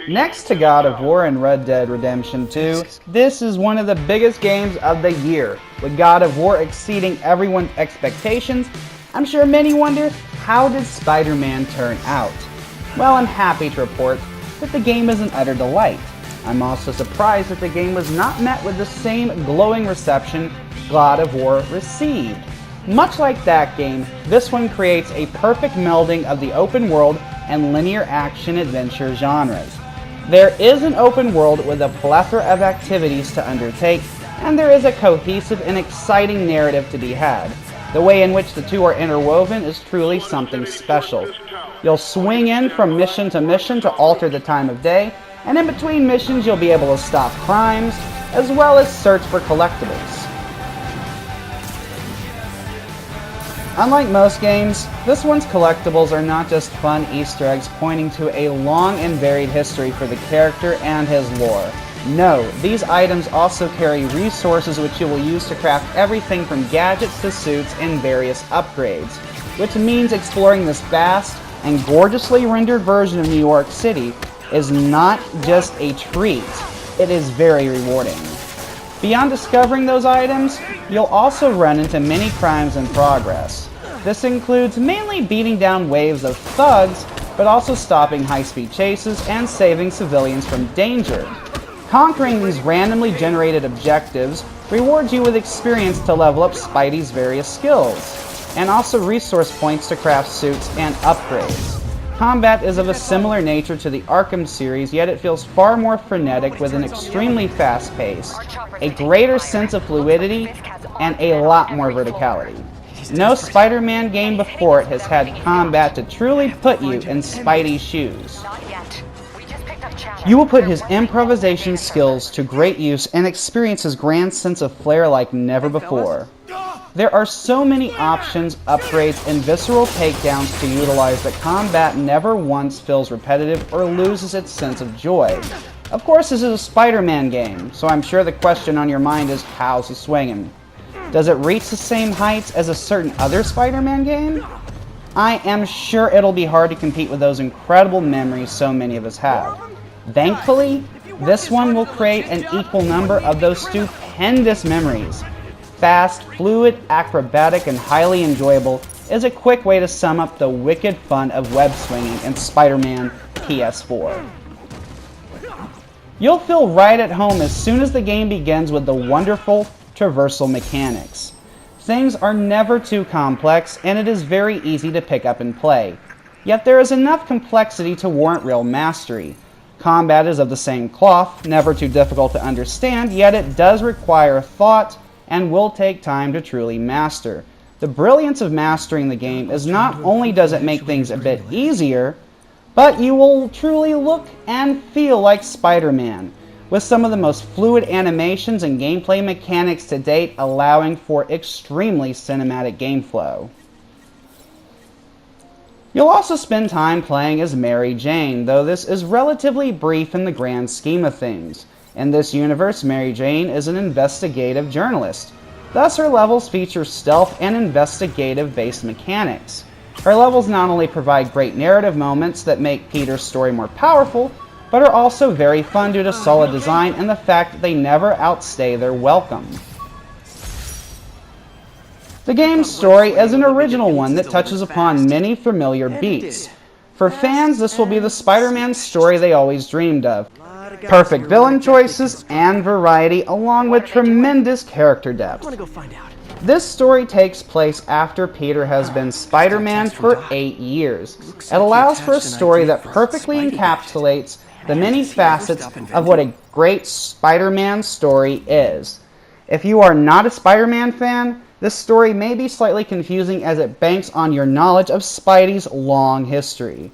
Next to God of War and Red Dead Redemption 2, this is one of the biggest games of the year. With God of War exceeding everyone's expectations, I'm sure many wonder, how did Spider-Man turn out? Well, I'm happy to report that the game is an utter delight. I'm also surprised that the game was not met with the same glowing reception God of War received. Much like that game, this one creates a perfect melding of the open world and linear action-adventure genres. There is an open world with a plethora of activities to undertake, and there is a cohesive and exciting narrative to be had. The way in which the two are interwoven is truly something special. You'll swing in from mission to alter the time of day, and in between missions you'll be able to stop crimes, as well as search for collectibles. Unlike most games, this one's collectibles are not just fun Easter eggs pointing to a long and varied history for the character and his lore. No, these items also carry resources which you will use to craft everything from gadgets to suits and various upgrades, which means exploring this vast and gorgeously rendered version of New York City is not just a treat, it is very rewarding. Beyond discovering those items, you'll also run into many crimes in progress. This includes mainly beating down waves of thugs, but also stopping high-speed chases and saving civilians from danger. Conquering these randomly generated objectives rewards you with experience to level up Spidey's various skills, and also resource points to craft suits and upgrades. Combat is of a similar nature to the Arkham series, yet it feels far more frenetic with an extremely fast pace, a greater sense of fluidity, and a lot more verticality. No Spider-Man game before it has had combat to truly put you in Spidey's shoes. You will put his improvisation skills to great use and experience his grand sense of flair like never before. There are so many options, upgrades, and visceral takedowns to utilize that combat never once feels repetitive or loses its sense of joy. Of course, this is a Spider-Man game, so I'm sure the question on your mind is, how's he swinging? Does it reach the same heights as a certain other Spider-Man game? I am sure it'll be hard to compete with those incredible memories so many of us have. Thankfully, this one will create an equal number of those stupendous memories. Fast, fluid, acrobatic, and highly enjoyable is a quick way to sum up the wicked fun of web swinging in Spider-Man PS4. You'll feel right at home as soon as the game begins with the wonderful traversal mechanics. Things are never too complex, and it is very easy to pick up and play. Yet there is enough complexity to warrant real mastery. Combat is of the same cloth, never too difficult to understand, yet it does require thought and will take time to truly master. The brilliance of mastering the game is not only does it make things a bit easier, but you will truly look and feel like Spider-Man, with some of the most fluid animations and gameplay mechanics to date, allowing for extremely cinematic game flow. You'll also spend time playing as Mary Jane, though this is relatively brief in the grand scheme of things. In this universe, Mary Jane is an investigative journalist. Thus, her levels feature stealth and investigative-based mechanics. Her levels not only provide great narrative moments that make Peter's story more powerful, but are also very fun due to solid design and the fact that they never outstay their welcome. The game's story is an original one that touches upon many familiar beats. For fans, this will be the Spider-Man story they always dreamed of. Perfect villain choices and variety, along with tremendous character depth. This story takes place after Peter has been Spider-Man for 8 years. It allows for a story that perfectly encapsulates the many facets of what a great Spider-Man story is. If you are not a Spider-Man fan, this story may be slightly confusing as it banks on your knowledge of Spidey's long history.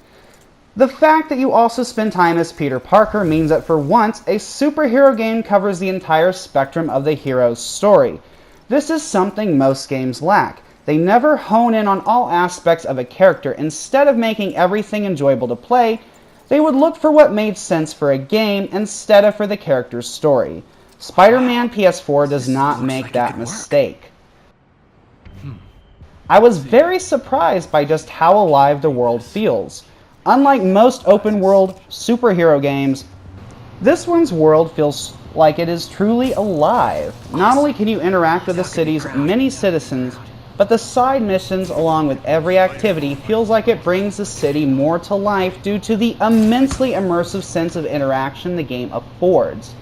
The fact that you also spend time as Peter Parker means that for once, a superhero game covers the entire spectrum of the hero's story. This is something most games lack. They never hone in on all aspects of a character. Instead of making everything enjoyable to play, they would look for what made sense for a game instead of for the character's story. Spider-Man PS4 does not make that mistake. I was very surprised by just how alive the world feels. Unlike most open-world superhero games, this one's world feels like it is truly alive. Not only can you interact with the city's many citizens, but the side missions along with every activity feels like it brings the city more to life due to the immensely immersive sense of interaction the game affords.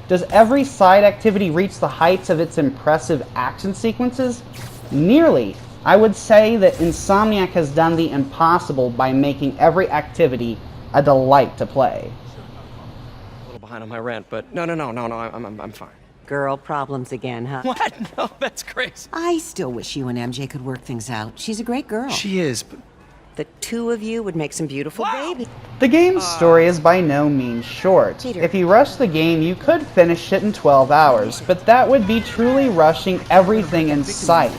Does every side activity reach the heights of its impressive action sequences? Nearly. I would say that Insomniac has done the impossible by making every activity a delight to play. A little behind on my rent, but no, I'm fine. Girl problems again, huh? What? No, that's crazy. I still wish you and MJ could work things out. She's a great girl. She is, but... The two of you would make some beautiful babies. The game's story is by no means short. Peter. If you rush the game, you could finish it in 12 hours, but that would be truly rushing everything in sight.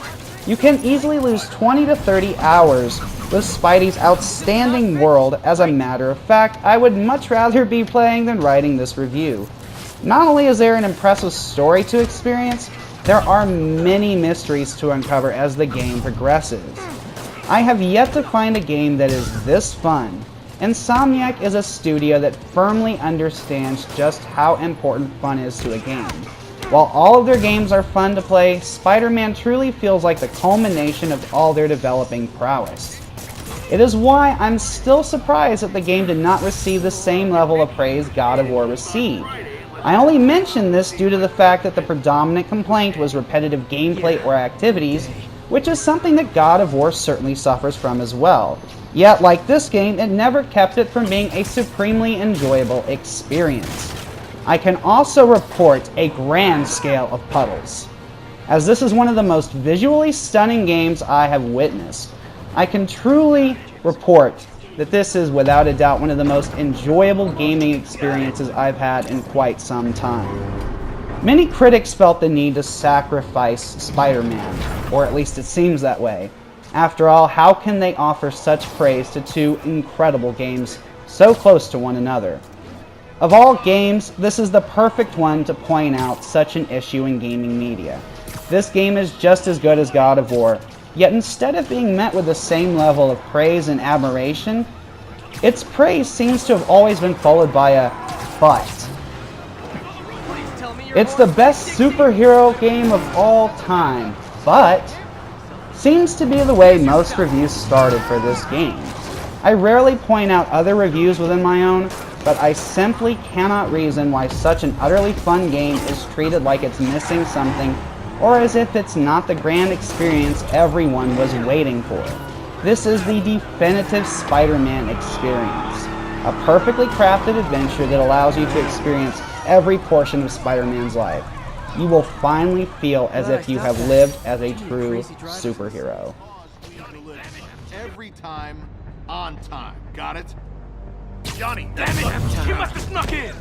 You can easily lose 20 to 30 hours with Spidey's outstanding world. As a matter of fact, I would much rather be playing than writing this review. Not only is there an impressive story to experience, there are many mysteries to uncover as the game progresses. I have yet to find a game that is this fun. Insomniac is a studio that firmly understands just how important fun is to a game. While all of their games are fun to play, Spider-Man truly feels like the culmination of all their developing prowess. It is why I'm still surprised that the game did not receive the same level of praise God of War received. I only mention this due to the fact that the predominant complaint was repetitive gameplay or activities, which is something that God of War certainly suffers from as well. Yet, like this game, it never kept it from being a supremely enjoyable experience. I can also report a grand scale of puddles, as this is one of the most visually stunning games I have witnessed. I can truly report that this is without a doubt one of the most enjoyable gaming experiences I've had in quite some time. Many critics felt the need to sacrifice Spider-Man, or at least it seems that way. After all, how can they offer such praise to two incredible games so close to one another? Of all games, this is the perfect one to point out such an issue in gaming media. This game is just as good as God of War, yet instead of being met with the same level of praise and admiration, its praise seems to have always been followed by a but. It's the best superhero game of all time, but seems to be the way most reviews started for this game. I rarely point out other reviews within my own, but I simply cannot reason why such an utterly fun game is treated like it's missing something, or as if it's not the grand experience everyone was waiting for. This is the definitive Spider-Man experience. A perfectly crafted adventure that allows you to experience every portion of Spider-Man's life. You will finally feel as if you have lived as a true superhero. Every time, on time. Got it? Johnny, Damn it! You must have snuck in!